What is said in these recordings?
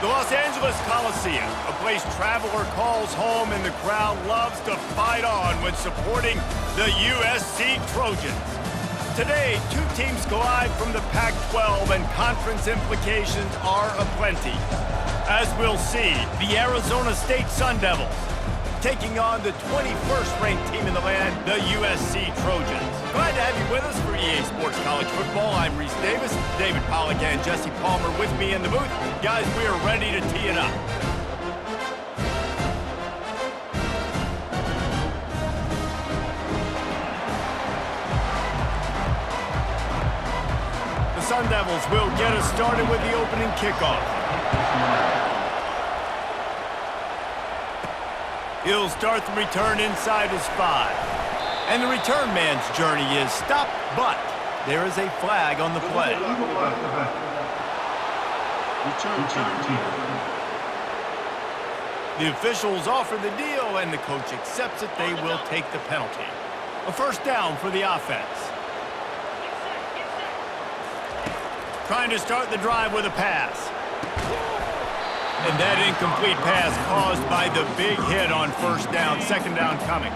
The Los Angeles Coliseum, a place traveler calls home and the crowd loves to fight on when supporting the USC Trojans. Today, two teams collide from the Pac-12 and conference implications are aplenty. As we'll see, the Arizona State Sun Devils taking on the 21st ranked team in the land, the USC Trojans. Glad to have you with us for EA Sports College Football. I'm Reese Davis, David Pollack and Jesse Palmer with me in the booth. Guys, we are ready to tee it up. The Sun Devils will get us started with the opening kickoff. He'll start the return inside his 5. And the return man's journey is stopped, but there is a flag on the play. The officials offer the deal, and the coach accepts it. They will take the penalty. A first down for the offense. Trying to start the drive with a pass. And that incomplete pass caused by the big hit on first down. Second down coming.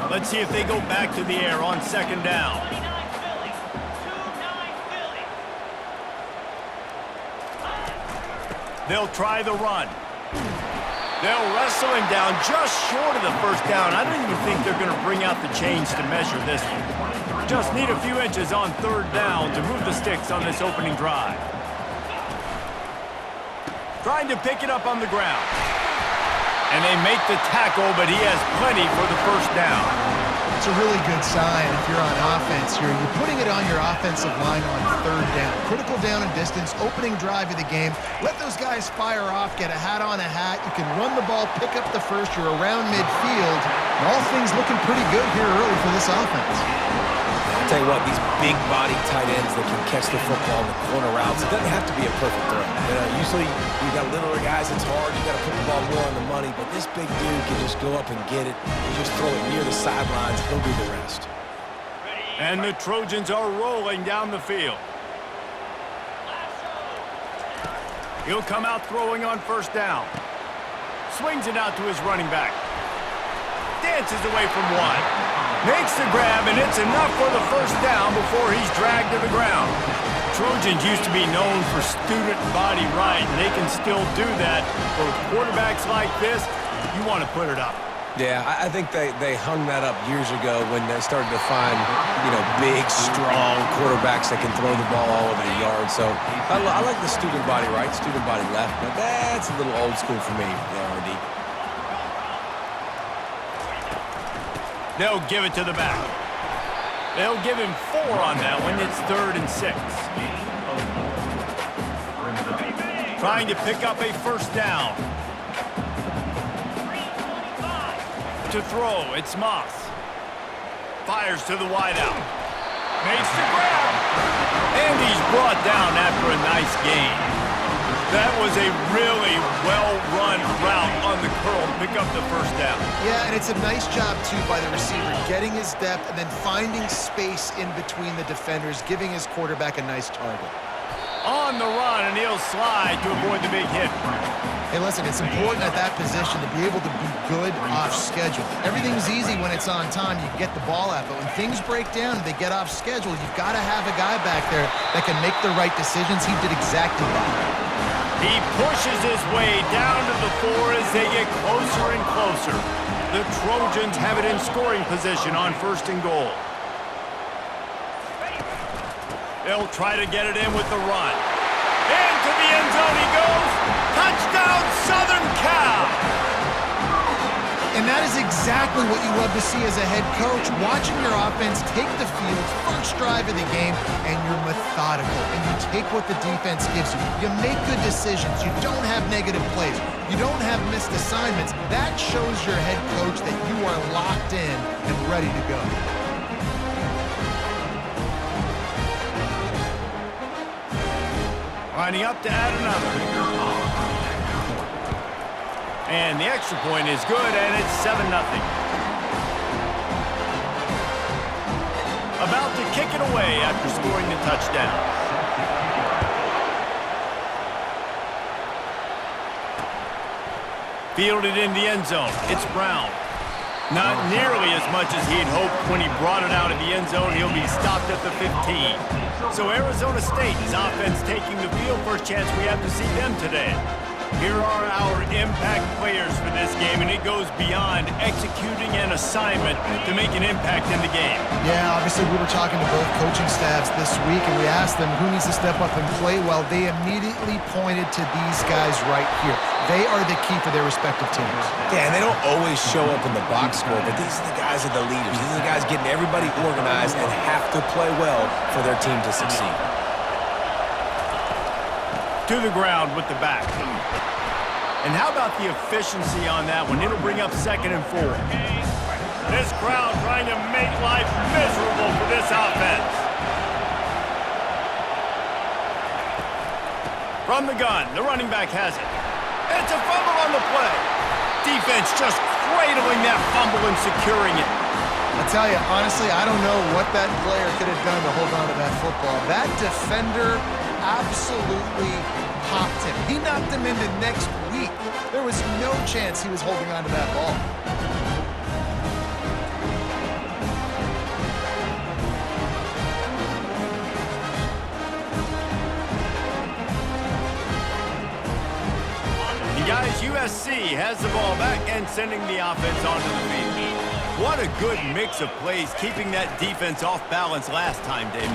Let's see if they go back to the air on second down. They'll try the run. They'll wrestle him down just short of the first down. I don't even think they're going to bring out the chains to measure this one. Just need a few inches on third down to move the sticks on this opening drive. Trying to pick it up on the ground. And they make the tackle, but he has plenty for the first down. It's a really good sign if you're on offense here. You're putting it on your offensive line on third down. Critical down and distance, opening drive of the game. Let those guys fire off, get a hat on a hat. You can run the ball, pick up the first. You're around midfield. And all things looking pretty good here early for this offense. I'll tell you what, these big body tight ends that can catch the football in the corner routes, it doesn't have to be a perfect throw. You know, usually you got littler guys, it's hard, you got to put the ball more on the money, but this big dude can just go up and get it. You just throw it near the sidelines, he'll do the rest. And the Trojans are rolling down the field. He'll come out throwing on first down. Swings it out to his running back. Dances away from one. Makes the grab, and it's enough for the first down before he's dragged to the ground. Trojans used to be known for student body right, and they can still do that. But with quarterbacks like this, you want to put it up. Yeah, I think they hung that up years ago when they started to find, big, strong quarterbacks that can throw the ball all over the yard. So I like the student body right, student body left, but that's a little old school for me, RD. They'll give it to the back. They'll give him 4 on that one. It's 3rd and 6. Trying to pick up a first down. To throw, it's Moss. Fires to the wideout. Makes the grab. And he's brought down after a nice gain. That was a really well-run route on the curl to pick up the first down. Yeah, and it's a nice job, too, by the receiver, getting his depth and then finding space in between the defenders, giving his quarterback a nice target. On the run, and he'll slide to avoid the big hit. Hey, listen, it's important at that position to be able to be good off schedule. Everything's easy when it's on time. You can get the ball out, but when things break down and they get off schedule, you've got to have a guy back there that can make the right decisions. He did exactly that. He pushes his way down to the 4 as they get closer and closer. The Trojans have it in scoring position on 1st and goal. They'll try to get it in with the run. Into the end zone he goes. Touchdown, Southern Cal! And that is exactly what you love to see as a head coach, watching your offense take the field, first drive of the game, and you're methodical, and you take what the defense gives you. You make good decisions. You don't have negative plays. You don't have missed assignments. That shows your head coach that you are locked in and ready to go. Lining up to add another. And the extra point is good, and it's 7-0. About to kick it away after scoring the touchdown. Fielded in the end zone. It's Brown. Not nearly as much as he'd hoped when he brought it out of the end zone. He'll be stopped at the 15. So Arizona State's offense taking the field. First chance we have to see them today. Here are our impact players for this game, and it goes beyond executing an assignment to make an impact in the game. Yeah, obviously we were talking to both coaching staffs this week, and we asked them who needs to step up and play well. They immediately pointed to these guys right here. They are the key for their respective teams. Yeah, and they don't always show up in the box score, but these are the guys that are the leaders. These are the guys getting everybody organized and have to play well for their team to succeed. To the ground with the back. And how about the efficiency on that one? It'll bring up 2nd and 4. This crowd trying to make life miserable for this offense. From the gun, the running back has it. It's a fumble on the play. Defense just cradling that fumble and securing it. I tell you, honestly, I don't know what that player could have done to hold on to that football. That defender absolutely popped him. He knocked him into next week. There was no chance he was holding on to that ball. And guys, USC has the ball back and sending the offense onto the field. What a good mix of plays, keeping that defense off balance last time, David.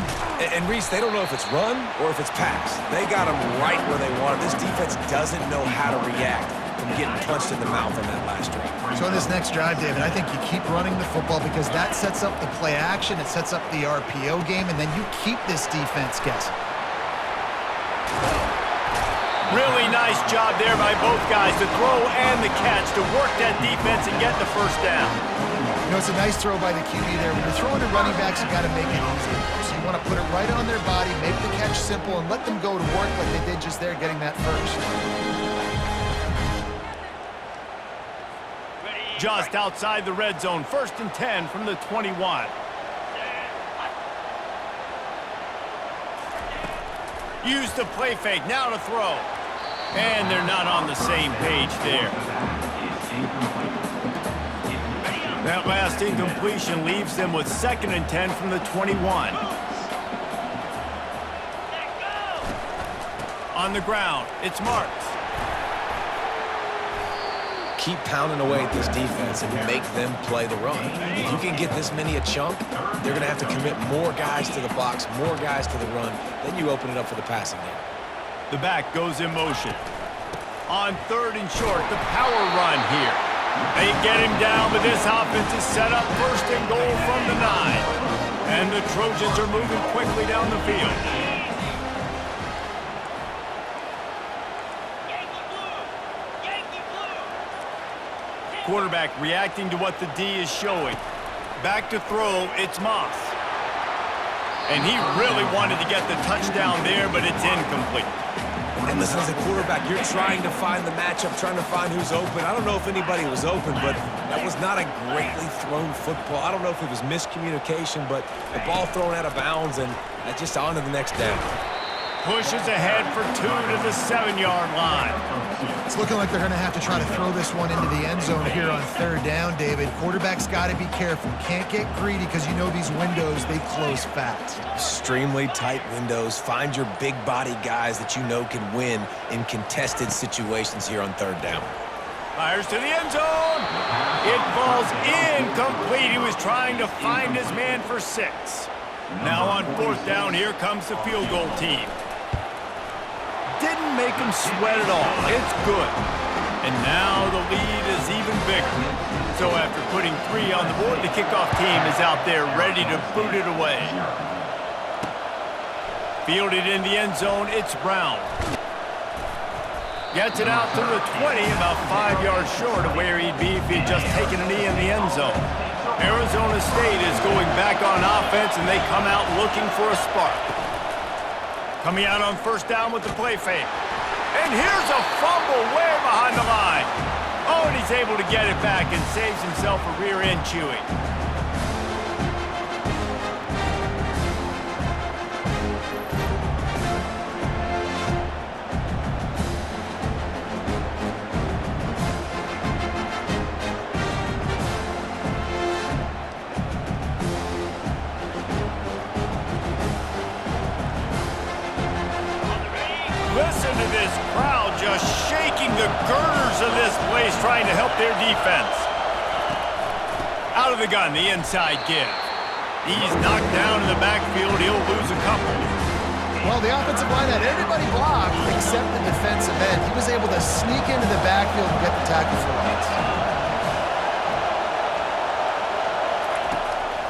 And Reese, they don't know if it's run or if it's pass. They got them right where they want it. This defense doesn't know how to react from getting punched in the mouth on that last drive. So in this next drive, David, I think you keep running the football because that sets up the play action, it sets up the RPO game, and then you keep this defense guessing. Really nice job there by both guys to throw and the catch to work that defense and get the first down. You know, it's a nice throw by the QB there. When you're throwing to running backs, you got to make it easy. So you want to put it right on their body, make the catch simple, and let them go to work like they did just there, getting that first. Just outside the red zone, 1st and 10 from the 21. Use the play fake, now to throw. And they're not on the same page there. That last incompletion leaves them with 2nd and 10 from the 21. On the ground, it's Marks. Keep pounding away at this defense and make them play the run. If you can get this many a chunk, they're going to have to commit more guys to the box, more guys to the run. Then you open it up for the passing game. The back goes in motion. On 3rd and short, the power run here. They get him down, but this offense is set up 1st and goal from the 9. And the Trojans are moving quickly down the field. Quarterback reacting to what the D is showing. Back to throw, it's Moss. And he really wanted to get the touchdown there, but it's incomplete. And listen, as a quarterback, you're trying to find the matchup, trying to find who's open. I don't know if anybody was open, but that was not a greatly thrown football. I don't know if it was miscommunication, but the ball thrown out of bounds and just on to the next down. Pushes ahead for 2 to the 7-yard line. It's looking like they're going to have to try to throw this one into the end zone here on 3rd down, David. Quarterback's got to be careful. Can't get greedy because you know these windows, they close fast. Extremely tight windows. Find your big body guys that you know can win in contested situations here on 3rd down. Fires to the end zone. It falls incomplete. He was trying to find his man for 6. Now on 4th down, here comes the field goal team. Didn't make him sweat at all. It's good. And now the lead is even bigger. So after putting 3 on the board, the kickoff team is out there ready to boot it away. Fielded in the end zone, it's Brown. Gets it out to the 20, about 5 yards short of where he'd be if he'd just taken a knee in the end zone. Arizona State is going back on offense, and they come out looking for a spark. Coming out on 1st down with the play fake. And here's a fumble way behind the line. Oh, and he's able to get it back and saves himself a rear end chewing. plays trying to help their defense. Out of the gun, the inside give. He's knocked down in the backfield. He'll lose a couple. Well, the offensive line had everybody blocked except the defensive end. He was able to sneak into the backfield and get the tackle for loss.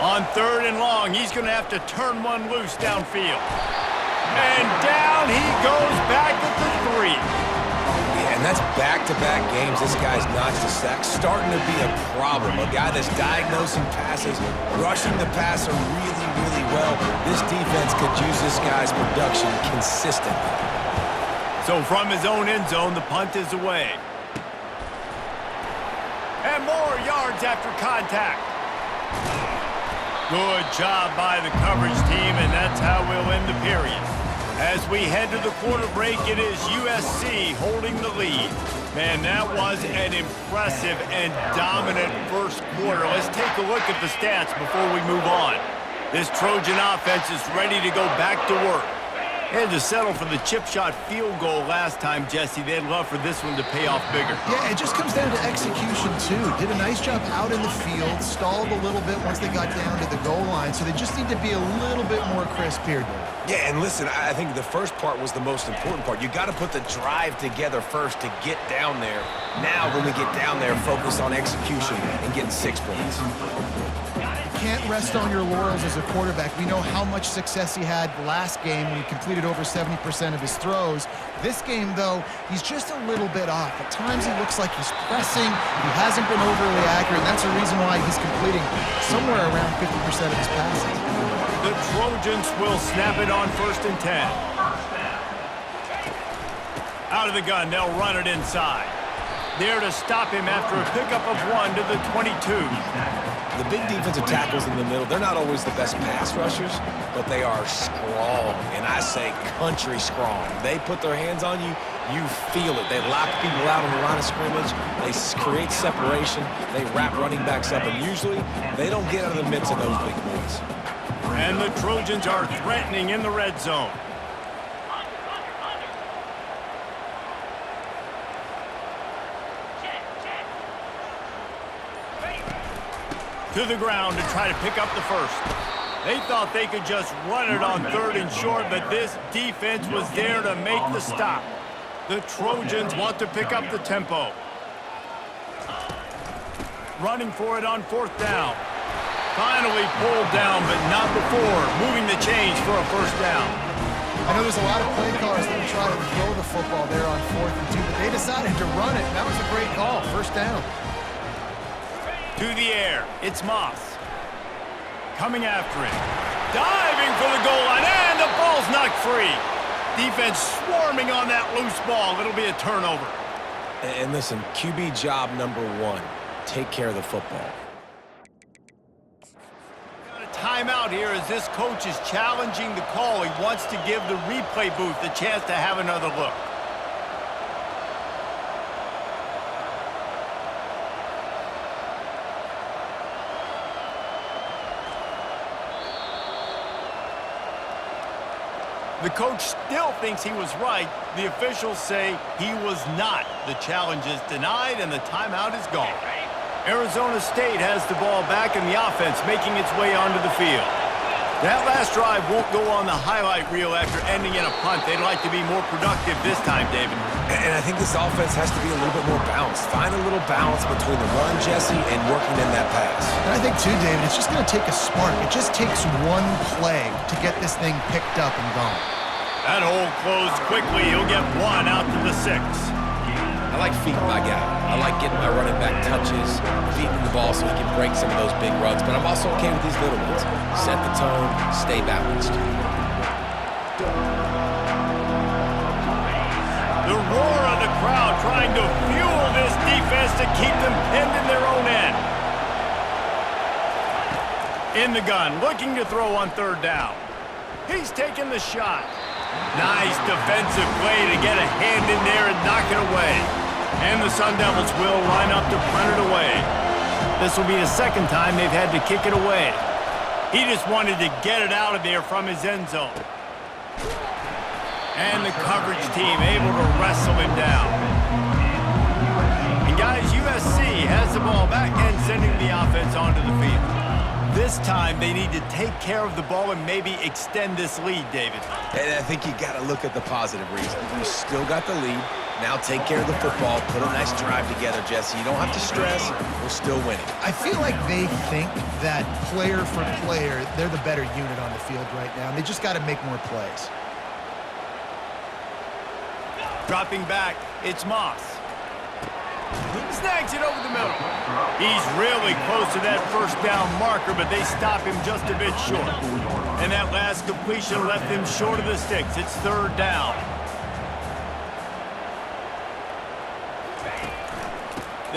On 3rd and long, he's going to have to turn one loose downfield. And down he goes back at the 3. Yeah, and that's back-to-back games. This guy's notched a sack, starting to be a problem. A guy that's diagnosing passes, rushing the passer really, really well. This defense could use this guy's production consistently. So from his own end zone, the punt is away. And more yards after contact. Good job by the coverage team, and that's how we'll end the period. As we head to the quarter break, it is USC holding the lead. Man, that was an impressive and dominant first quarter. Let's take a look at the stats before we move on. This Trojan offense is ready to go back to work. They had to settle for the chip shot field goal last time, Jesse. They'd love for this one to pay off bigger. Yeah, it just comes down to execution, too. Did a nice job out in the field, stalled a little bit once they got down to the goal line, so they just need to be a little bit more crisp here. Yeah, and listen, I think the first part was the most important part. You got to put the drive together first to get down there. Now, when we get down there, focus on execution and getting 6 points. Can't rest on your laurels as a quarterback. We know how much success he had last game when he completed over 70% of his throws. This game, though, he's just a little bit off. At times he looks like he's pressing. He hasn't been overly accurate, and that's the reason why he's completing somewhere around 50% of his passes. The Trojans will snap it on 1st and 10. Out of the gun, they'll run it inside. There to stop him after a pickup of 1 to the 22. The big defensive tackles in the middle, they're not always the best pass rushers, but they are strong, and I say country strong. They put their hands on you, you feel it. They lock people out on the line of scrimmage. They create separation. They wrap running backs up, and usually they don't get out of the midst of those big boys. And the Trojans are threatening in the red zone. To the ground to try to pick up the first. They thought they could just run it on 3rd and short, but this defense was there to make the stop. The Trojans want to pick up the tempo. Running for it on 4th down. Finally pulled down, but not before moving the chains for a first down. I know there's a lot of play callers that will try to throw the football there on 4th and 2, but they decided to run it, and that was a great call. First down. To the air, it's Moss. Coming after him. Diving for the goal line, and the ball's knocked free. Defense swarming on that loose ball. It'll be a turnover. And listen, QB job number 1, take care of the football. Got a timeout here as this coach is challenging the call. He wants to give the replay booth the chance to have another look. The coach still thinks he was right. The officials say he was not. The challenge is denied, and the timeout is gone. Arizona State has the ball back, and the offense making its way onto the field. That last drive won't go on the highlight reel after ending in a punt. They'd like to be more productive this time, David. And I think this offense has to be a little bit more balanced. Find a little balance between the run, Jesse, and working in that pass. And I think, too, David, it's just going to take a spark. It just takes one play to get this thing picked up and gone. That hole closed quickly. He'll get 1 out to the 6. I like feeding my guy. I like getting my running back touches, feeding the ball so he can break some of those big runs. But I'm also okay with these little ones. Set the tone, stay balanced. The roar of the crowd trying to fuel this defense to keep them pinned in their own end. In the gun, looking to throw on 3rd down. He's taking the shot. Nice defensive play to get a hand in there and knock it away. And the Sun Devils will line up to punt it away. This will be the 2nd time they've had to kick it away. He just wanted to get it out of there from his end zone. And the coverage team able to wrestle him down. And guys, the ball back and sending the offense onto the field. This time, they need to take care of the ball and maybe extend this lead, David. And I think you got to look at the positive reason. You still got the lead. Now take care of the football. Put a nice drive together, Jesse. You don't have to stress. We're still winning. I feel like they think that player for player, they're the better unit on the field right now, and they just got to make more plays. Dropping back, it's Moss. Snags it over the middle. He's really close to that first down marker, but they stop him just a bit short. And that last completion left him short of the sticks. It's third down.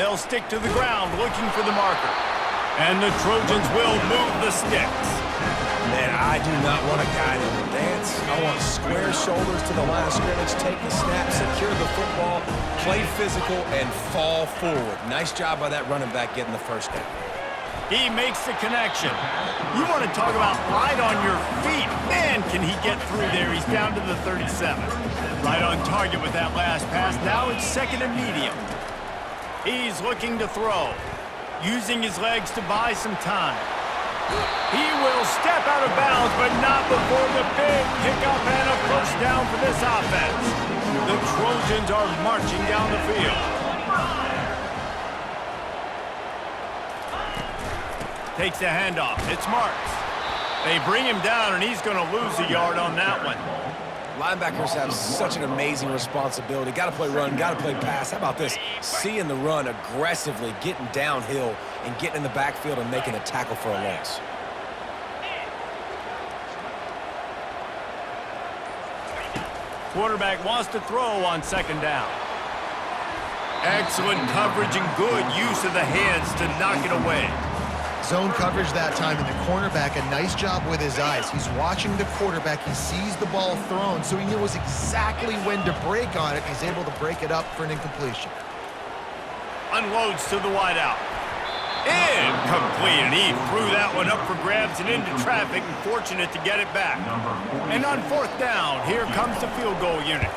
They'll stick to the ground looking for the marker. And the Trojans will move the sticks. Man, I do not want a guy that will dance. I want square shoulders to the line of scrimmage, take the snap, secure the football, play physical, and fall forward. Nice job by that running back getting the first down. He makes the connection. You want to talk about light on your feet. Man, can he get through there. He's down to the 37. Right on target with that last pass. Now it's second and medium. He's looking to throw, using his legs to buy some time. He will step out of bounds, but not before the big pickup and a first down for this offense. The Trojans are marching down the field. Takes the handoff. It's Marks. They bring him down, and he's going to lose a yard on that one. Linebackers have such an amazing responsibility. Got to play run, got to play pass. How about this? Seeing the run aggressively, getting downhill, and getting in the backfield and making a tackle for a loss. Quarterback wants to throw on second down. Excellent coverage and good use of the hands to knock it away. Zone coverage that time, and the cornerback, a nice job with his eyes. He's watching the quarterback. He sees the ball thrown, so he knows exactly when to break on it. He's able to break it up for an incompletion. Unloads to the wideout. Incomplete, and he threw that one up for grabs and into traffic, and fortunate to get it back. And on fourth down, here comes the field goal unit.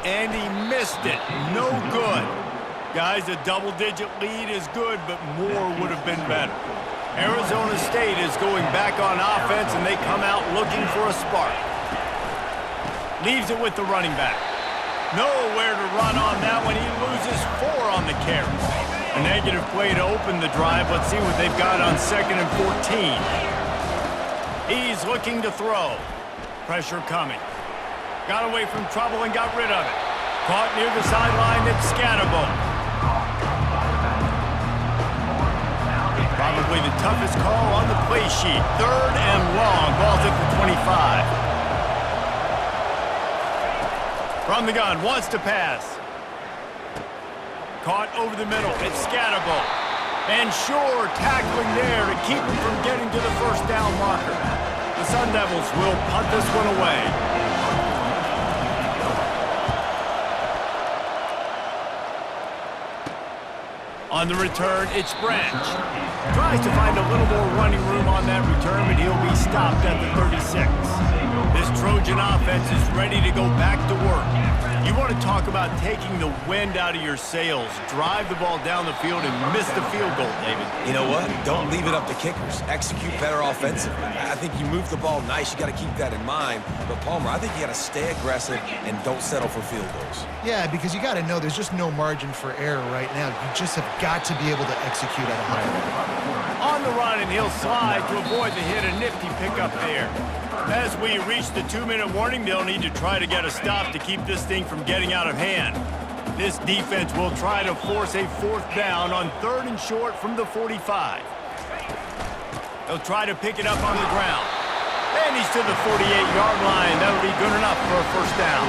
And he missed it. No good. Guys, a double-digit lead is good, but more would have been better. Arizona State is going back on offense, and they come out looking for a spark. Leaves it with the running back. Nowhere to run on that one. He loses 4 on the carry. A negative play to open the drive. Let's see what they've got on second and 14. He's looking to throw. Pressure coming. Got away from trouble and got rid of it. Caught near the sideline, it's Scatterbo. Probably the toughest call on the play sheet. Third and long. Ball's at the 25. From the gun, wants to pass. Caught over the middle. It's Scatterbo. And Shore tackling there to keep him from getting to the first down marker. The Sun Devils will punt this one away. On the return, it's Branch. Tries to find a little more running room on that return, but he'll be stopped at the 36. This Trojan offense is ready to go back to work. You want to talk about taking the wind out of your sails. Drive the ball down the field and miss the field goal, David. You know what? Don't leave it up to kickers. Execute better offensively. I think you move the ball nice. You got to keep that in mind. But, Palmer, I think you got to stay aggressive and don't settle for field goals. Yeah, because you got to know there's just no margin for error right now. You just have got to be able to execute at a high level. On the run, and he'll slide to avoid the hit. A nifty pickup there. As we reach the 2-minute warning, they'll need to try to get a stop to keep this thing from getting out of hand. This defense will try to force a fourth down on third and short from the 45. They'll try to pick it up on the ground. And he's to the 48-yard line. That'll be good enough for a first down.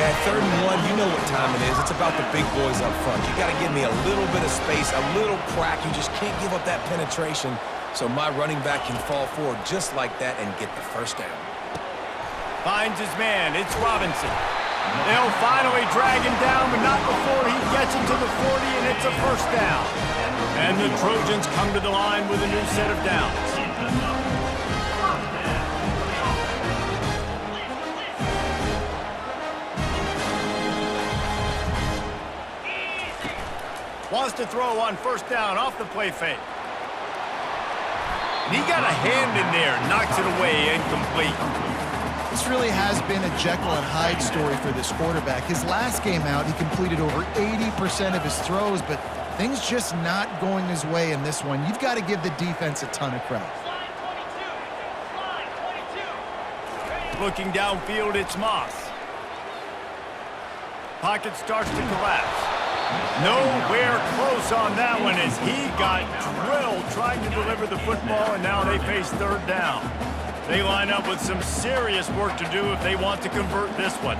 Yeah, third and 1, you know what time it is. It's about the big boys up front. You got to give me a little bit of space, a little crack. You just can't give up that penetration. So my running back can fall forward just like that and get the first down. Finds his man. It's Robinson. They'll finally drag him down, but not before he gets into the 40, and it's a first down. And the Trojans come to the line with a new set of downs. Wants to throw on first down off the play fake. And he got a hand in there, knocks it away, incomplete. This really has been a Jekyll and Hyde story for this quarterback. His last game out, he completed over 80% of his throws, but things just not going his way in this one. You've got to give the defense a ton of credit. Looking downfield, it's Moss. Pocket starts to collapse. Nowhere close on that one as he got drilled trying to deliver the football, and now they face third down. They line up with some serious work to do if they want to convert this one.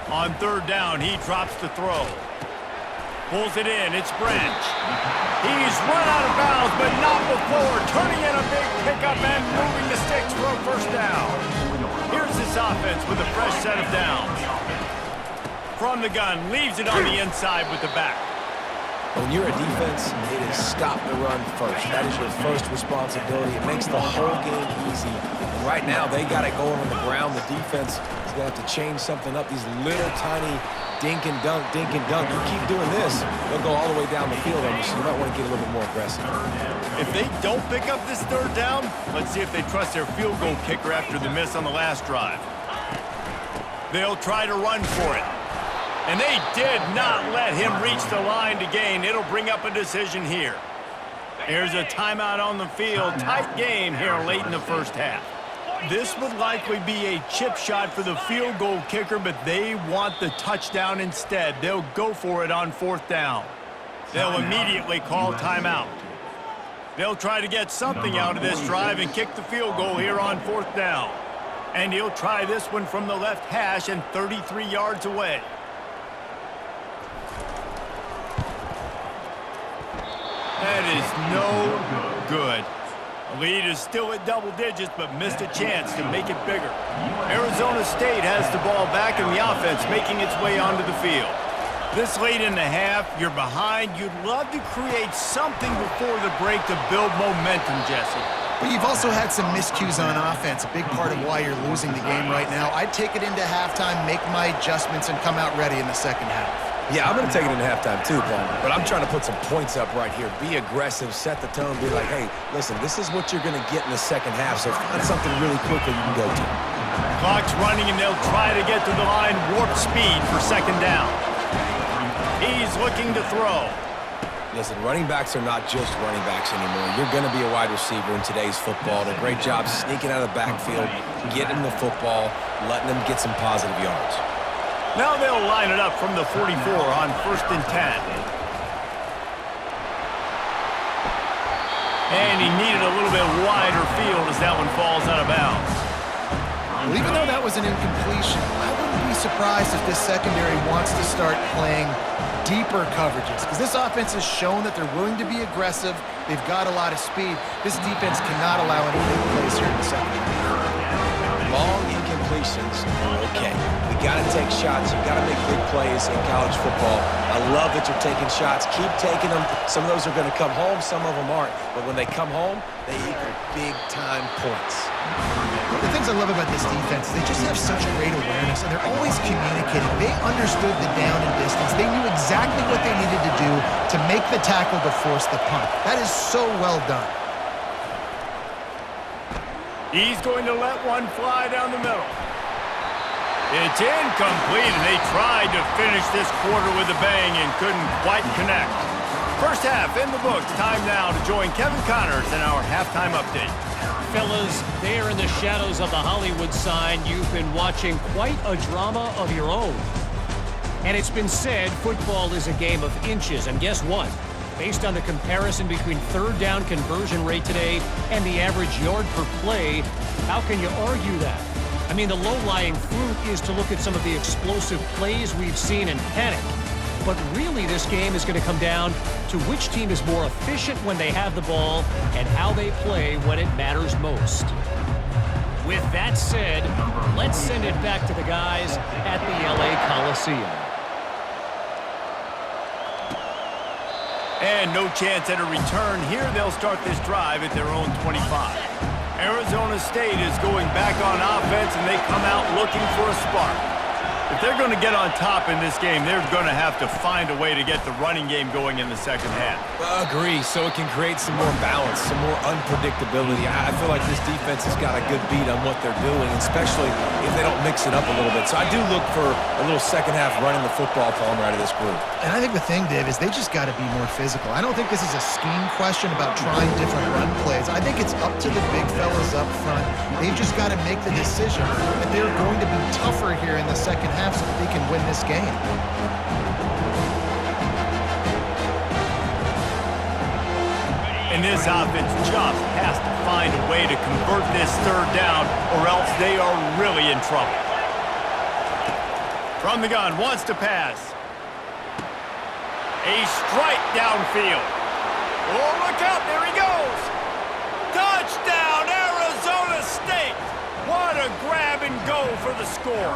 On third down, he drops the throw. Pulls it in, it's Branch. He's run out of bounds, but not before. Turning in a big pickup and moving the sticks for a first down. Here's this offense with a fresh set of downs. From the gun, leaves it on the inside with the back. When you're a defense, it is stop the run first. That is your first responsibility. It makes the whole game easy. And right now, they got it going on the ground. The defense is going to have to change something up. These little tiny dink and dunk, dink and dunk. You keep doing this, they'll go all the way down the field on you, so you might want to get a little bit more aggressive. If they don't pick up this third down, let's see if they trust their field goal kicker after the miss on the last drive. They'll try to run for it. And they did not let him reach the line to gain. It'll bring up a decision here. Here's a timeout on the field. Tight game here late in the first half. This would likely be a chip shot for the field goal kicker, but they want the touchdown instead. They'll go for it on fourth down. They'll immediately call timeout. They'll try to get something out of this drive and kick the field goal here on fourth down. And he'll try this one from the left hash and 33 yards away. That is no good. The lead is still at double digits, but missed a chance to make it bigger. Arizona State has the ball back in the offense, making its way onto the field. This late in the half, you're behind. You'd love to create something before the break to build momentum, Jesse. But you've also had some miscues on offense, a big part of why you're losing the game right now. I'd take it into halftime, make my adjustments, and come out ready in the second half. Yeah, I'm going to take it into halftime too, Paul. But I'm trying to put some points up right here. Be aggressive, set the tone, be like, hey, listen, this is what you're going to get in the second half, so find something really quickly you can go to. Clock's running, and they'll try to get to the line warp speed for second down. He's looking to throw. Listen, running backs are not just running backs anymore. You're going to be a wide receiver in today's football. A great job sneaking out of the backfield, getting the football, letting them get some positive yards. Now they'll line it up from the 44 on 1st and 10. And he needed a little bit wider field as that one falls out of bounds. Well, even though that was an incompletion, I wouldn't be surprised if this secondary wants to start playing deeper coverages, because this offense has shown that they're willing to be aggressive. They've got a lot of speed. This defense cannot allow any big plays here in the second half. Long incompletions are okay. We got to take shots. You got to make big plays in college football. I love that you're taking shots. Keep taking them. Some of those are going to come home. Some of them aren't. But when they come home, they equal big-time points. One of the things I love about this defense is they just have such great awareness, and they're always communicating. They understood the down and distance. They knew exactly what they needed to do to make the tackle to force the punt. That is so well done. He's going to let one fly down the middle. It's incomplete, and they tried to finish this quarter with a bang and couldn't quite connect. First half in the books. Time now to join Kevin Connors in our halftime update. Fellas, there in the shadows of the Hollywood sign, you've been watching quite a drama of your own. And it's been said football is a game of inches, and guess what? Based on the comparison between third down conversion rate today and the average yard per play, how can you argue that? I mean, the low-lying fruit is to look at some of the explosive plays we've seen and panic. But really, this game is going to come down to which team is more efficient when they have the ball and how they play when it matters most. With that said, let's send it back to the guys at the LA Coliseum. And no chance at a return here. They'll start this drive at their own 25. Arizona State is going back on offense, and they come out looking for a spark. If they're going to get on top in this game, they're going to have to find a way to get the running game going in the second half. Agree, so it can create some more balance, some more unpredictability. I feel like this defense has got a good beat on what they're doing, especially if they don't mix it up a little bit. So I do look for a little second half running the football out of this group. And I think the thing, Dave, is they just got to be more physical. I don't think this is a scheme question about trying different run plays. I think it's up to the big fellas up front. They've just got to make the decision that they're going to be tougher here in the second half so that they can win this game. And this offense just has to find a way to convert this third down, or else they are really in trouble. From the gun, wants to pass. A strike downfield. Oh, look out, there he goes. Touchdown, Arizona State. What a grab and go for the score.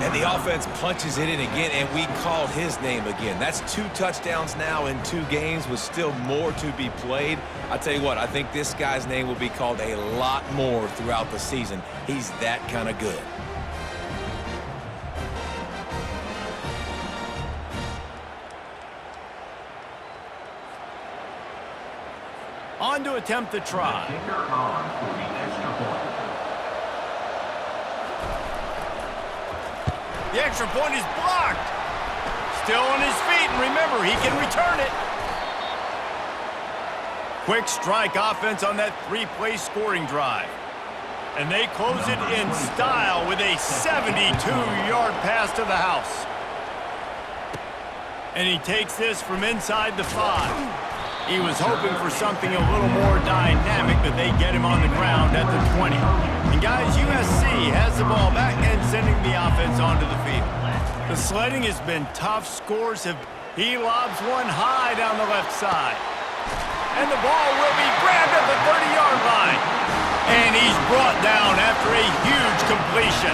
And the offense punches it in again, and we called his name again. That's 2 touchdowns now in 2 games with still more to be played. I tell you what, I think this guy's name will be called a lot more throughout the season. He's that kind of good. On to attempt the try. The extra point is blocked. Still on his feet, and remember, he can return it. Quick strike offense on that 3-play scoring drive. And they close it in style with a 72-yard pass to the house. And he takes this from inside the 5. He was hoping for something a little more dynamic, but they get him on the ground at the 20. And guys, USC has the ball back and sending the offense onto the field. The sledding has been tough. Scores have... He lobs one high down the left side. And the ball will be grabbed at the 30-yard line. And he's brought down after a huge completion.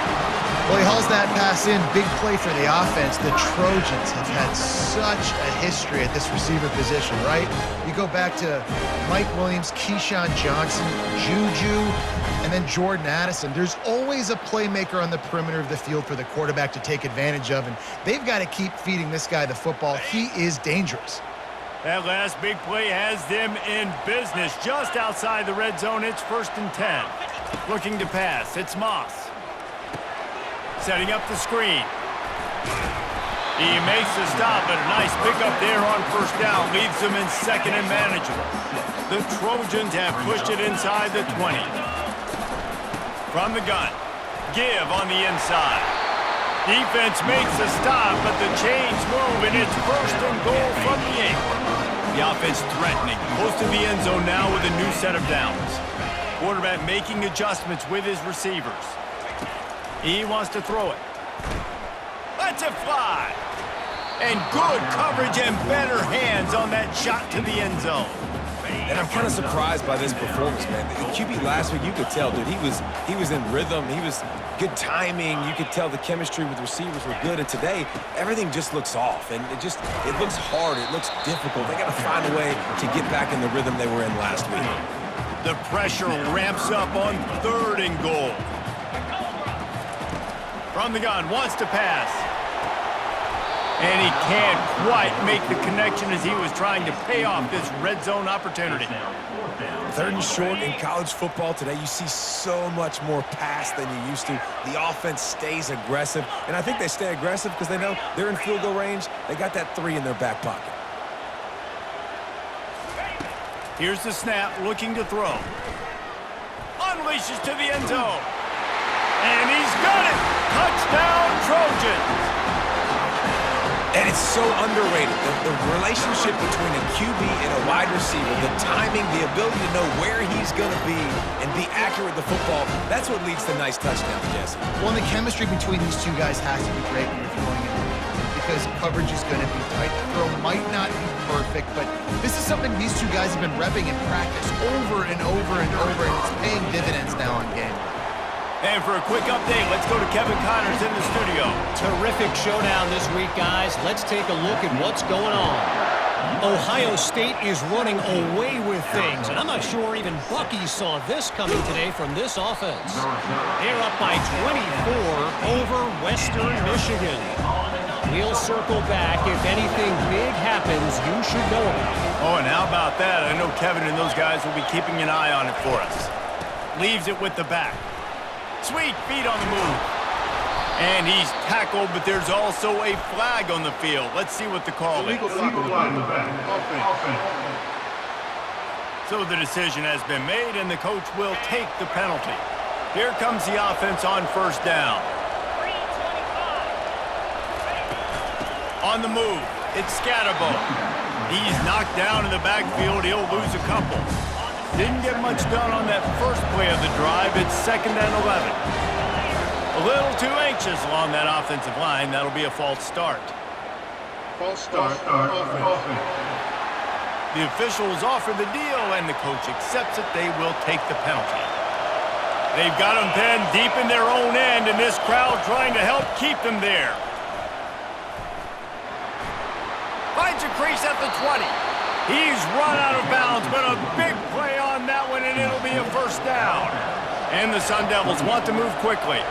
Well, he hauls that pass in. Big play for the offense. The Trojans have had such a history at this receiver position, right? You go back to Mike Williams, Keyshawn Johnson, Juju, and then Jordan Addison. There's always a playmaker on the perimeter of the field for the quarterback to take advantage of, and they've got to keep feeding this guy the football. He is dangerous. That last big play has them in business just outside the red zone. It's 1st and 10. Looking to pass. It's Moss. Setting up the screen. He makes the stop, but a nice pickup there on 1st down. Leaves them in 2nd and manageable. The Trojans have pushed it inside the 20. From the gun. Give on the inside. Defense makes the stop, but the chains move, and it's 1st and goal from the 8. The offense threatening. Close to the end zone now with a new set of downs. Quarterback making adjustments with his receivers. He wants to throw it. Lets it fly. And good coverage and better hands on that shot to the end zone. And I'm kind of surprised by this performance, man. The QB last week, you could tell, dude, he was in rhythm. He was good timing. You could tell the chemistry with receivers were good. And today, everything just looks off. And it looks hard. It looks difficult. They got to find a way to get back in the rhythm they were in last week. The pressure ramps up on 3rd and goal. From the gun, wants to pass. And he can't quite make the connection as he was trying to pay off this red zone opportunity. 3rd and short in college football today. You see so much more pass than you used to. The offense stays aggressive. And I think they stay aggressive because they know they're in field goal range. They got that 3 in their back pocket. Here's the snap, looking to throw. Unleashes to the end zone. And he's got it. Touchdown, Trojans. And it's so underrated. The relationship between a QB and a wide receiver, the timing, the ability to know where he's going to be and be accurate with the football, that's what leads to nice touchdowns, Jesse. Well, the chemistry between these two guys has to be great when you're throwing it because coverage is going to be tight. The throw might not be perfect, but this is something these two guys have been repping in practice over and over and over, and it's paying dividends now on game. And for a quick update, let's go to Kevin Connors in the studio. Terrific showdown this week, guys. Let's take a look at what's going on. Ohio State is running away with things, and I'm not sure even Bucky saw this coming today from this offense. They're up by 24 over Western Michigan. We'll circle back. If anything big happens, you should know about it. Oh, and how about that? I know Kevin and those guys will be keeping an eye on it for us. Leaves it with the back. Sweet feet on the move. And he's tackled, but there's also a flag on the field. Let's see what the call is. So the decision has been made, and the coach will take the penalty. Here comes the offense on first down. On the move, it's Scatterbo. He's knocked down in the backfield. He'll lose a couple. Didn't get much done on that first play of the drive. It's 2nd and 11. A little too anxious along that offensive line. That'll be a false start. False start. The officials offer the deal, and the coach accepts it. They will take the penalty. They've got them pinned deep in their own end, and this crowd trying to help keep them there. Finds a crease at the 20. He's run out of bounds, but a big play on that one, and it'll be a first down. And the Sun Devils want to move quickly.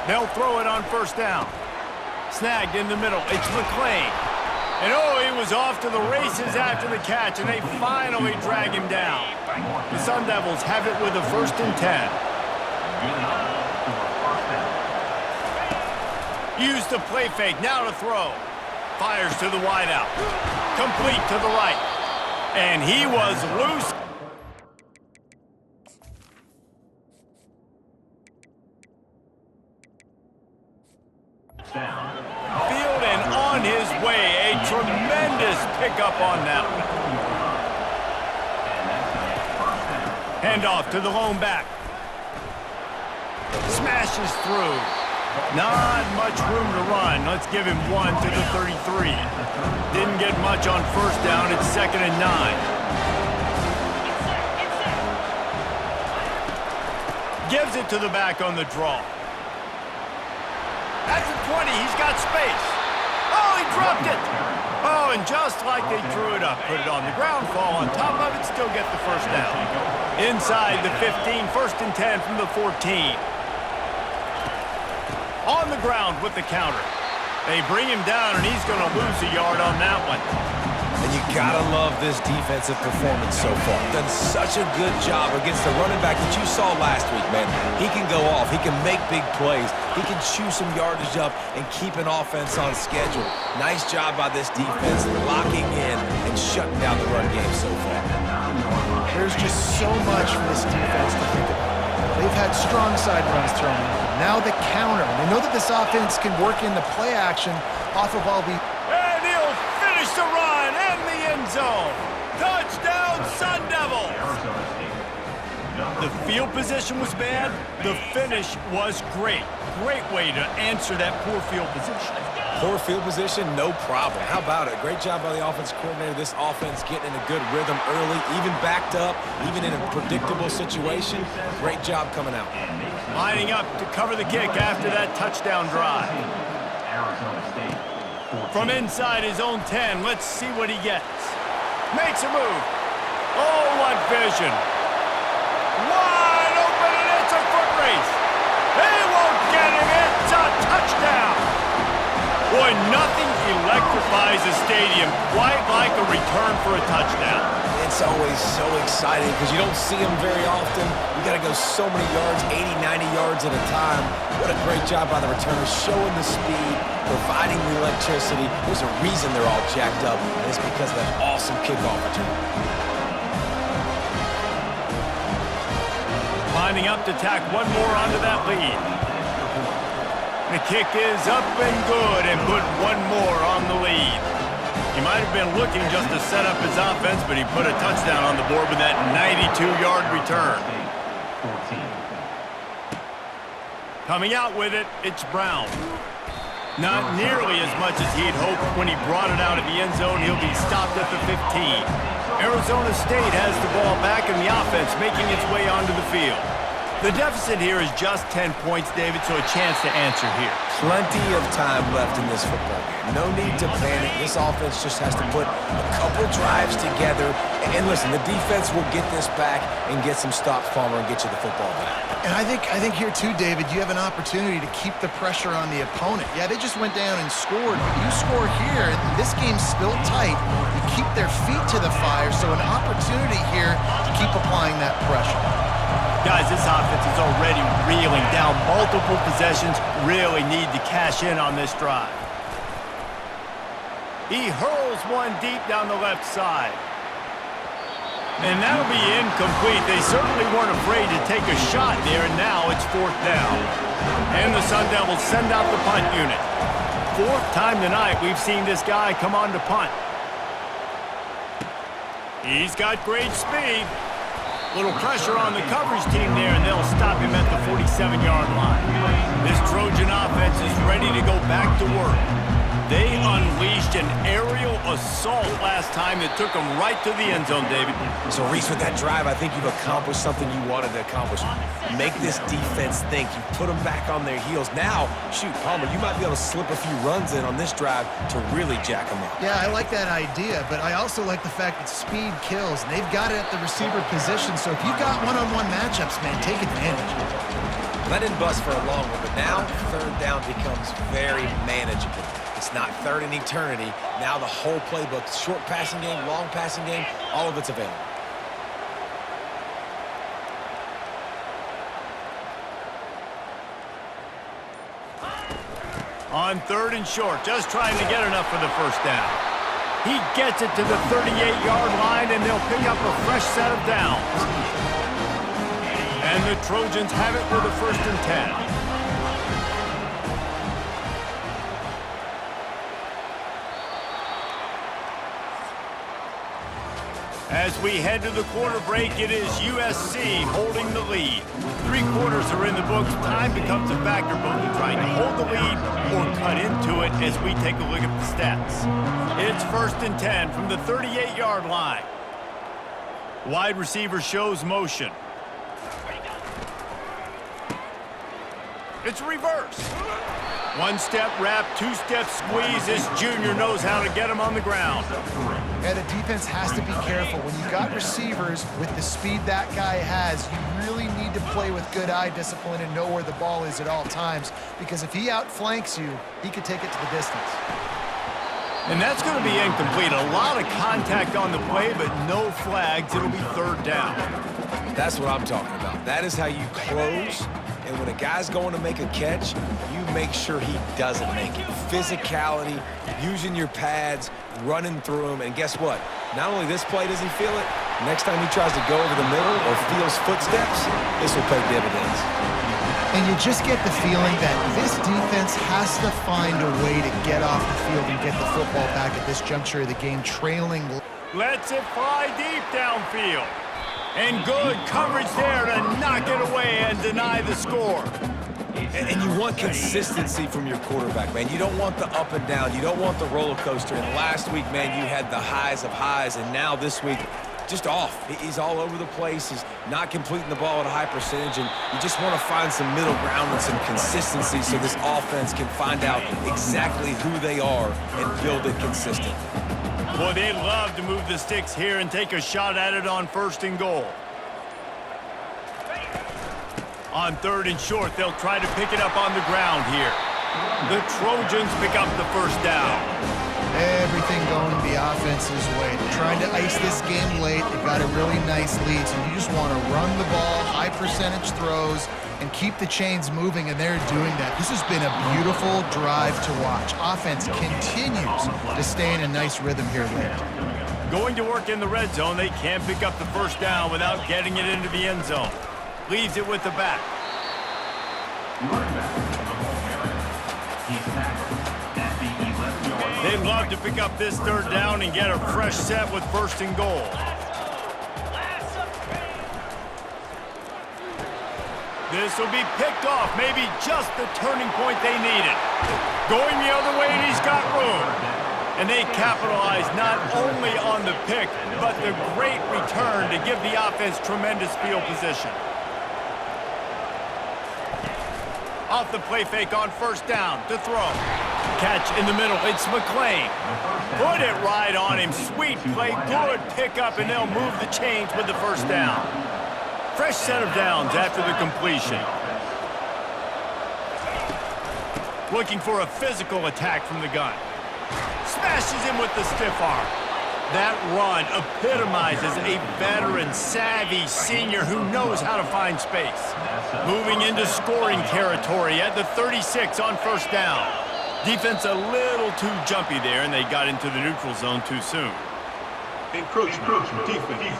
They'll throw it on first down. Snagged in the middle. It's McClain. And oh, he was off to the races after the catch, and they finally drag him down. The Sun Devils have it with a 1st and 10. Use the play fake. Now to throw. Fires to the wideout. Complete to the right. And he was loose. Field and on his way. A tremendous pickup on that one. Handoff to the lone back. Smashes through. Not much room to run. Let's give him 1 to the 33. Didn't get much on first down. It's 2nd and 9. Gives it to the back on the draw. At the 20, he's got space. Oh, he dropped it. Oh, and just like they drew it up, put it on the ground, fall on top of it, still get the first down. Inside the 15, 1st and 10 from the 14. On the ground with the counter. They bring him down, and he's going to lose a yard on that one. And you gotta love this defensive performance so far. Done such a good job against the running back that you saw last week, man. He can go off. He can make big plays. He can chew some yardage up and keep an offense on schedule. Nice job by this defense locking in and shutting down the run game so far. There's just so much for this defense to think about. They've had strong side runs thrown in. Now the counter. They know that this offense can work in the play action off of all the... And he'll finish the run and the end zone. Touchdown, Sun Devils. The field position was bad. The finish was great. Great way to answer that poor field position. Poor field position, no problem. How about it? Great job by the offense coordinator. This offense getting in a good rhythm early, even backed up, even in a predictable situation. Great job coming out. Lining up to cover the kick after that touchdown drive. From inside his own 10, let's see what he gets. Makes a move. Oh, what vision. Wide open, and it's a foot race. They won't get him. It's a touchdown. Boy, nothing electrifies a stadium quite like a return for a touchdown. It's always so exciting because you don't see them very often. You got to go so many yards, 80, 90 yards at a time. What a great job by the returners, showing the speed, providing the electricity. There's a reason they're all jacked up, and it's because of that awesome kickoff return. Lining up to tack one more onto that lead. The kick is up and good, and put one more on the lead. He might have been looking just to set up his offense, but he put a touchdown on the board with that 92-yard return. Coming out with it, it's Brown. Not nearly as much as he'd hoped when he brought it out of the end zone. He'll be stopped at the 15. Arizona State has the ball back, and the offense making its way onto the field. The deficit here is just 10 points, David, so a chance to answer here. Plenty of time left in this football game. No need to panic. This offense just has to put a couple drives together. And listen, the defense will get this back and get some stops, Palmer, and get you the football back. And I think here too, David, you have an opportunity to keep the pressure on the opponent. Yeah, they just went down and scored, but you score here, and this game's still tight. You keep their feet to the fire, so an opportunity here to keep applying that pressure. Guys, this offense is already reeling down multiple possessions. Really need to cash in on this drive. He hurls one deep down the left side. And that'll be incomplete. They certainly weren't afraid to take a shot there, and now it's 4th down. And the Sun Devils send out the punt unit. 4th time tonight we've seen this guy come on to punt. He's got great speed. Little pressure on the coverage team there, and they'll stop him at the 47-yard line. This Trojan offense is ready to go back to work. They unleashed an aerial assault last time that took them right to the end zone, David. So, Reese, with that drive, I think you've accomplished something you wanted to accomplish. Make this defense think. You put them back on their heels. Now, shoot, Palmer, you might be able to slip a few runs in on this drive to really jack them up. Yeah, I like that idea, but I also like the fact that speed kills, and they've got it at the receiver position, so if you've got one-on-one matchups, man, take advantage. Well, that didn't bust for a long one, but now 3rd down becomes very manageable. It's not 3rd in eternity. Now the whole playbook, short passing game, long passing game, all of it's available. On 3rd and short, just trying to get enough for the 1st down. He gets it to the 38-yard line, and they'll pick up a fresh set of downs. And the Trojans have it with a 1st and 10. As we head to the quarter break, it is USC holding the lead. 3 quarters are in the books. Time becomes a factor both in trying to hold the lead or cut into it as we take a look at the stats. It's 1st and 10 from the 38-yard line. Wide receiver shows motion. It's reverse. 1-step wrap, 2-step squeeze. This junior knows how to get him on the ground. Yeah, the defense has to be careful. When you've got receivers with the speed that guy has, you really need to play with good eye discipline and know where the ball is at all times, because if he outflanks you, he could take it to the distance. And that's going to be incomplete. A lot of contact on the play, but no flags. It'll be 3rd down. That's what I'm talking about. That is how you close. And when a guy's going to make a catch, you make sure he doesn't make it. Physicality, using your pads, running through him. And guess what? Not only this play does he feel it, next time he tries to go over the middle or feels footsteps, this will pay dividends. And you just get the feeling that this defense has to find a way to get off the field and get the football back at this juncture of the game, trailing. Lets it fly deep downfield. And good coverage there to knock it away and deny the score. And you want consistency from your quarterback, man. You don't want the up and down. You don't want the roller coaster. And last week, man, you had the highs of highs. And now this week, just off. He's all over the place. He's not completing the ball at a high percentage. And you just want to find some middle ground and some consistency so this offense can find out exactly who they are and build it consistent. Boy, they'd love to move the sticks here and take a shot at it on 1st and goal. On 3rd and short, they'll try to pick it up on the ground here. The Trojans pick up the 1st down. Everything going the offense's way. They're trying to ice this game late. They've got a really nice lead, so you just want to run the ball, high percentage throws, and keep the chains moving, and they're doing that. This has been a beautiful drive to watch. Offense continues to stay in a nice rhythm here late. Going to work in the red zone, they can't pick up the 1st down without getting it into the end zone. Leaves it with the back. They'd love to pick up this 3rd down and get a fresh set with 1st and goal. This will be picked off, maybe just the turning point they needed. Going the other way, and he's got room. And they capitalize not only on the pick, but the great return to give the offense tremendous field position. Off the play fake on first down to throw. Catch in the middle. It's McClain. Put it right on him. Sweet play. Good pickup, and they'll move the chains with the first down. Fresh set of downs after the completion. Looking for a physical attack from the gun. Smashes him with the stiff arm. That run epitomizes a veteran, savvy senior who knows how to find space. Moving into scoring territory at the 36 on first down. Defense a little too jumpy there, and they got into the neutral zone too soon. Encroachment. Defense.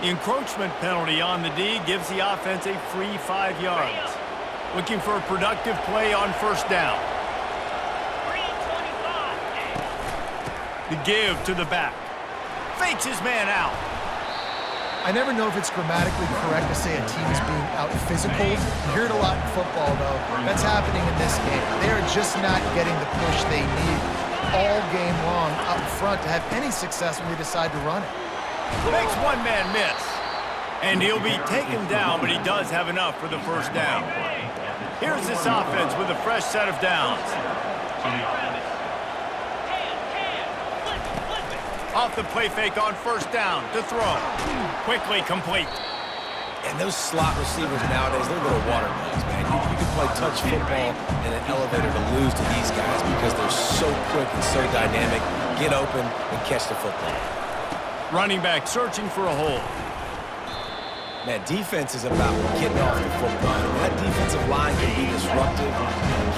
The encroachment penalty on the D gives the offense a free 5 yards. Looking for a productive play on first down. The give to the back. Fakes his man out. I never know if it's grammatically correct to say a team is being out-physical. You hear it a lot in football, though. That's happening in this game. They are just not getting the push they need all game long up front to have any success when they decide to run it. Makes one man miss. And he'll be taken down, but he does have enough for the first down. Here's this offense with a fresh set of downs. Off the play fake on first down to throw. Quickly complete. And those slot receivers nowadays, they're little watermelons, man. You can play touch football in an elevator to lose to these guys because they're so quick and so dynamic. Get open and catch the football. Running back searching for a hole. Man, defense is about getting off the football. And that defensive line can be disruptive,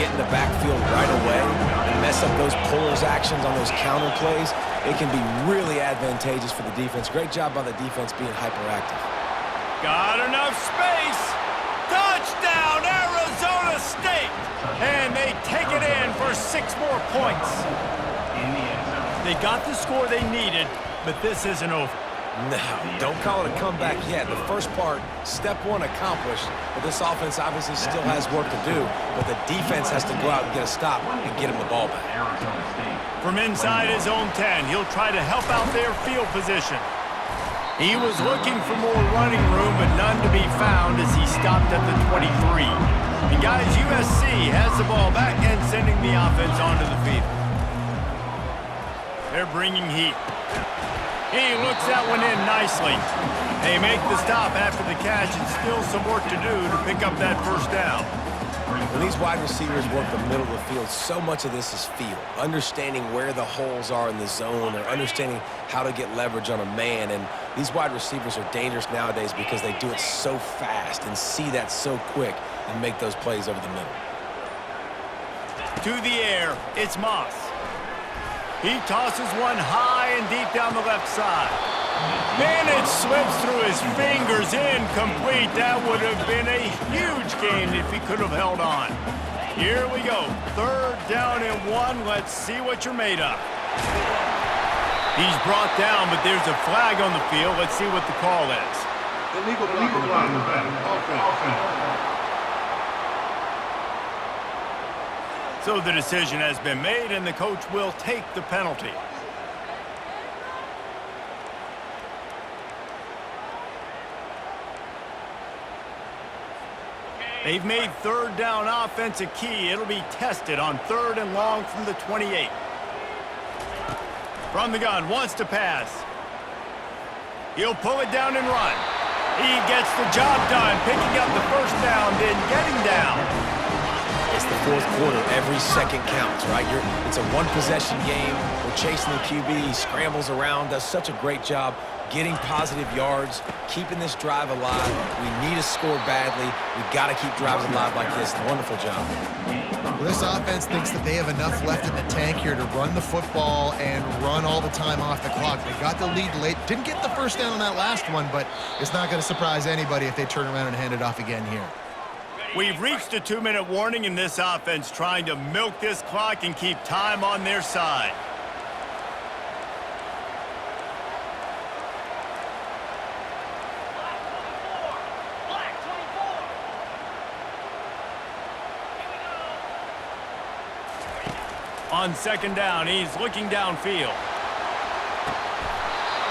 get in the backfield right away, and mess up those pullers actions on those counter plays. It can be really advantageous for the defense. Great job by the defense being hyperactive. Got enough space. Touchdown, Arizona State. And they take it in for 6 more points. They got the score they needed, but this isn't over. No, don't call it a comeback yet. The first part, step 1 accomplished, but this offense obviously still has work to do, but the defense has to go out and get a stop and get him the ball back. From inside his own 10, he'll try to help out their field position. He was looking for more running room, but none to be found as he stopped at the 23. And guys, USC has the ball back and sending the offense onto the field. They're bringing heat. He looks that one in nicely. They make the stop after the catch and still some work to do to pick up that first down. When these wide receivers work the middle of the field, so much of this is feel. Understanding where the holes are in the zone or understanding how to get leverage on a man. And these wide receivers are dangerous nowadays because they do it so fast and see that so quick and make those plays over the middle. To the air, it's Moss. He tosses one high and deep down the left side. And it slips through his fingers, incomplete. That would have been a huge gain if he could have held on. Here we go, 3rd down and 1. Let's see what you're made of. He's brought down, but there's a flag on the field. Let's see what the call is. Illegal block. Offense. So the decision has been made, and the coach will take the penalty. They've made 3rd down offense a key. It'll be tested on 3rd and long from the 28. From the gun, wants to pass. He'll pull it down and run. He gets the job done, picking up the first down, then getting down. It's the 4th quarter. Every second counts, right? It's a one-possession game. We're chasing the QB. He scrambles around, does such a great job getting positive yards, keeping this drive alive. We need to score badly. We've got to keep drives alive like this. Wonderful job. Well, this offense thinks that they have enough left in the tank here to run the football and run all the time off the clock. They got the lead late. Didn't get the first down on that last one, but it's not going to surprise anybody if they turn around and hand it off again here. We've reached a 2-minute warning in this offense, trying to milk this clock and keep time on their side. On 2nd down, he's looking downfield.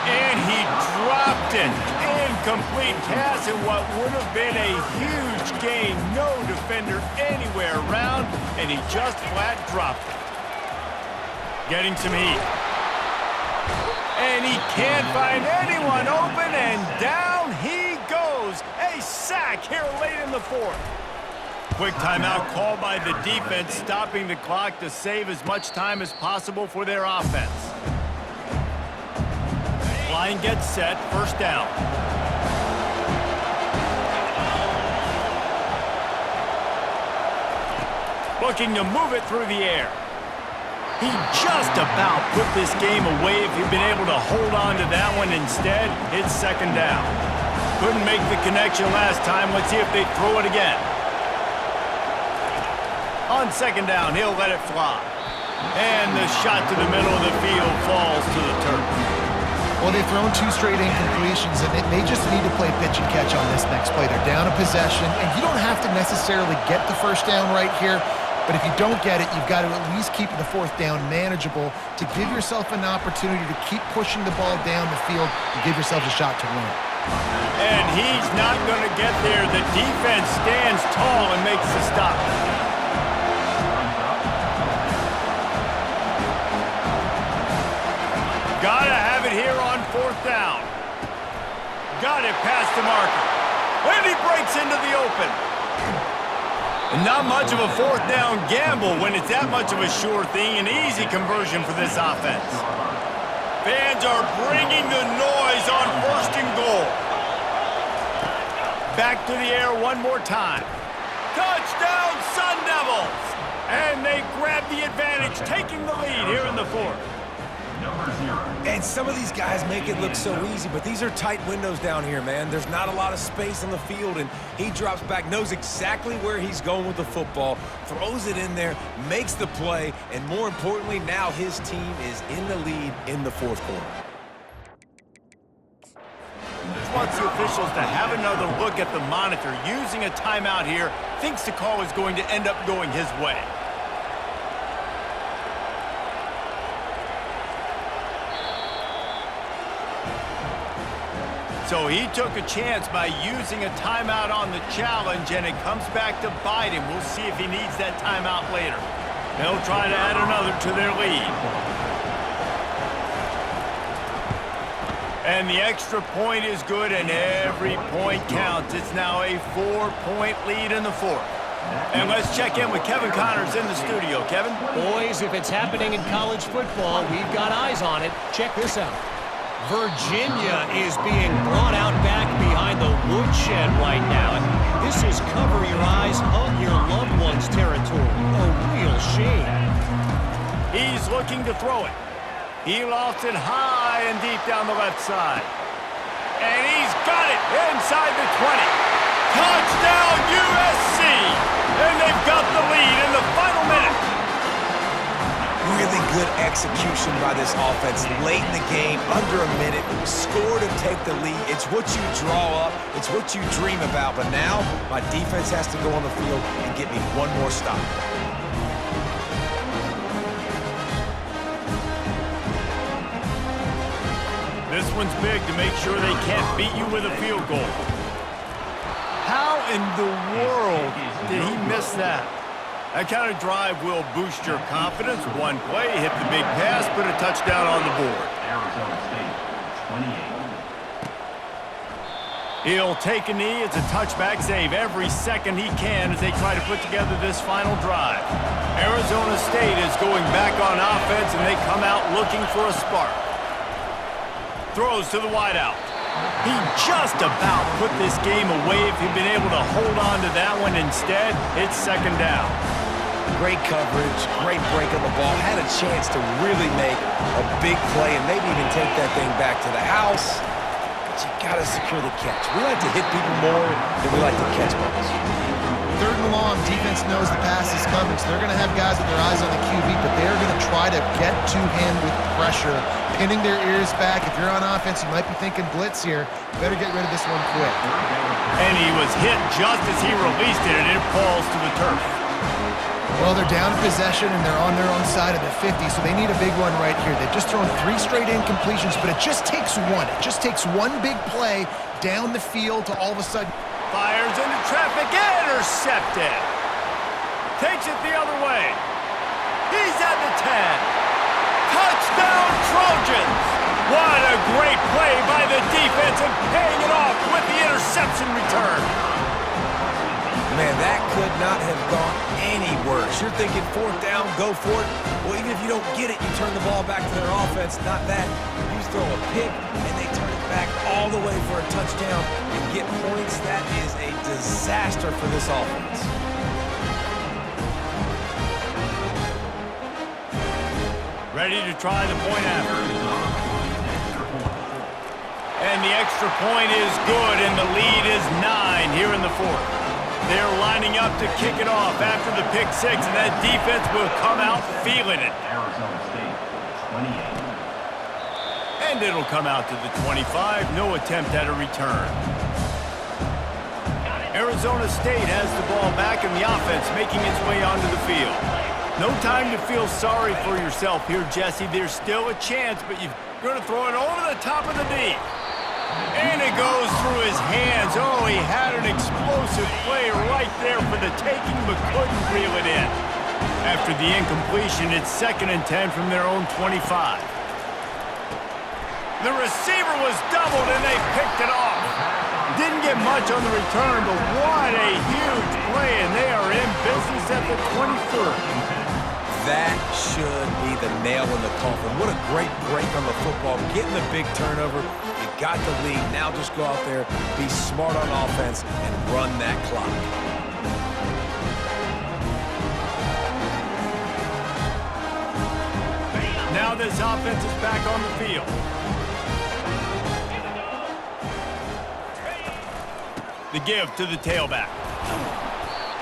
And he dropped it. Incomplete pass in what would have been a huge gain. No defender anywhere around, and he just flat dropped it. Getting some heat. And he can't find anyone open, and down he goes. A sack here late in the fourth. Quick timeout called by the defense, stopping the clock to save as much time as possible for their offense. Line gets set, first down. Looking to move it through the air. He just about put this game away if he'd been able to hold on to that one. Instead, it's second down. Couldn't make the connection last time. Let's see if they throw it again. On second down, he'll let it fly. And the shot to the middle of the field falls to the turf. Well, they've thrown 2 straight incompletions, and they just need to play pitch and catch on this next play. They're down a possession, and you don't have to necessarily get the first down right here, but if you don't get it, you've got to at least keep the fourth down manageable to give yourself an opportunity to keep pushing the ball down the field and give yourself a shot to win. And he's not going to get there. The defense stands tall and makes the stop. Gotta have it here on fourth down. Got it past the marker. And he breaks into the open. And not much of a fourth down gamble when it's that much of a sure thing. An easy conversion for this offense. Fans are bringing the noise on first and goal. Back to the air one more time. Touchdown, Sun Devils! And they grab the advantage, taking the lead here in the fourth. And some of these guys make it look so easy, but these are tight windows down here, man. There's not a lot of space on the field, and he drops back, knows exactly where he's going with the football, throws it in there, makes the play, and more importantly, now his team is in the lead in the fourth quarter. Wants the officials to have another look at the monitor. Using a timeout here, thinks the call is going to end up going his way. So he took a chance by using a timeout on the challenge, and it comes back to bite him. We'll see if he needs that timeout later. They'll try to add another to their lead. And the extra point is good, and every point counts. It's now a 4-point lead in the fourth. And let's check in with Kevin Connors in the studio. Kevin? Boys, if it's happening in college football, we've got eyes on it. Check this out. Virginia is being brought out back behind the woodshed right now. This is cover your eyes, hug your loved ones territory. A real shame. He's looking to throw it. He lofts it high and deep down the left side. And he's got it inside the 20. Touchdown USC! And they've got the lead in the final minute. Really good execution by this offense late in the game, under a minute, score to take the lead. It's what you draw up, it's what you dream about, but now my defense has to go on the field and get me one more stop. This one's big to make sure they can't beat you with a field goal. How in the world did he miss that? That kind of drive will boost your confidence. One play, hit the big pass, put a touchdown on the board. Arizona State, 28. He'll take a knee. It's a touchback save every second he can as they try to put together this final drive. Arizona State is going back on offense, and they come out looking for a spark. Throws to the wideout. He just about put this game away if he'd been able to hold on to that one. Instead, it's second down. Great coverage, great break on the ball. Had a chance to really make a big play and maybe even take that thing back to the house. But you gotta secure the catch. We like to hit people more than we like to catch balls. Third and long, defense knows the pass is coming, so they're going to have guys with their eyes on the QB, but they're going to try to get to him with pressure, pinning their ears back. If you're on offense, you might be thinking blitz here. Better get rid of this one quick. And he was hit just as he released it, and it falls to the turf. Well, they're down in possession, and they're on their own side of the 50, so they need a big one right here. They've just thrown 3 straight incompletions, but it just takes one. It just takes one big play down the field to all of a sudden. Fires into traffic, intercepted. Takes it the other way. He's at the 10. Touchdown, Trojans! What a great play by the defense and paying it off with the interception return. Man, that could not have gone any worse. You're thinking 4th down, go for it. Well, even if you don't get it, you turn the ball back to their offense. Not that. You throw a pick, and they turn it back all the way for a touchdown and get points. That is a disaster for this offense. Ready to try the point after. And the extra point is good, and the lead is 9 here in the 4th. They're lining up to kick it off after the pick 6, and that defense will come out feeling it. Arizona State, 28. And it'll come out to the 25. No attempt at a return. Arizona State has the ball back in the offense, making its way onto the field. No time to feel sorry for yourself here, Jesse. There's still a chance, but you're going to throw it over the top of the knee. And it goes through his hands. Oh, he had an explosive play right there for the taking, but couldn't reel it in. After the incompletion, it's 2nd and 10 from their own 25. The receiver was doubled, and they picked it off. Didn't get much on the return, but what a huge play, and they are in business at the 23rd. That should be the nail in the coffin. What a great break on the football. Getting the big turnover. You got the lead. Now just go out there, be smart on offense, and run that clock. Now this offense is back on the field. The give to the tailback.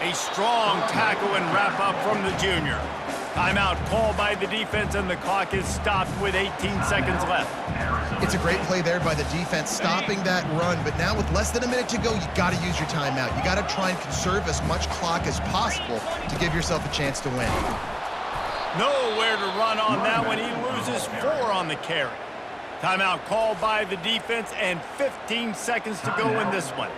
A strong tackle and wrap up from the junior. Timeout called by the defense, and the clock is stopped with 18 seconds left. It's a great play there by the defense, stopping that run. But now with less than a minute to go, you got to use your timeout. You got to try and conserve as much clock as possible to give yourself a chance to win. Nowhere to run on that one. He loses 4 on the carry. Timeout called by the defense, and 15 seconds to go in this one.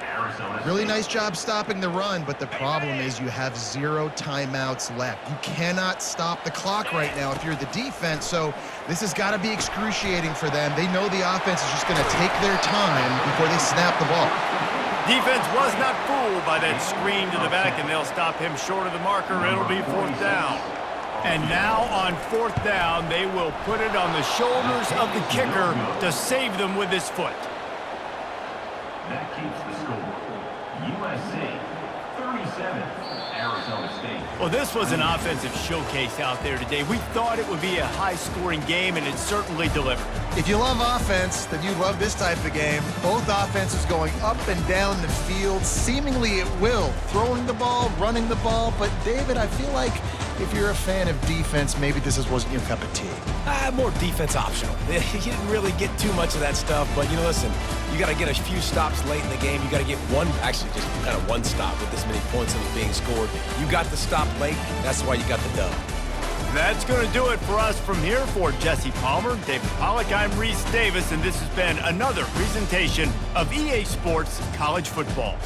Really nice job stopping the run, but the problem is you have 0 timeouts left. You cannot stop the clock right now if you're the defense, so this has got to be excruciating for them. They know the offense is just going to take their time before they snap the ball. Defense was not fooled by that screen to the back, and they'll stop him short of the marker. It'll be 4th down. And now on 4th down, they will put it on the shoulders of the kicker to save them with his foot. That keeps the score. USC, 37, Arizona State. Well, this was an offensive showcase out there today. We thought it would be a high-scoring game, and it certainly delivered. If you love offense, then you love this type of game. Both offenses going up and down the field, seemingly at will, throwing the ball, running the ball. But, David, I feel like if you're a fan of defense, maybe this wasn't your cup of tea. More defense optional. You didn't really get too much of that stuff, but, listen, you got to get a few stops late in the game. You got to get just kind of one stop with this many points that was being scored. You got the stop late. That's why you got the dub. That's going to do it for us from here. For Jesse Palmer, David Pollack, I'm Reese Davis, and this has been another presentation of EA Sports College Football.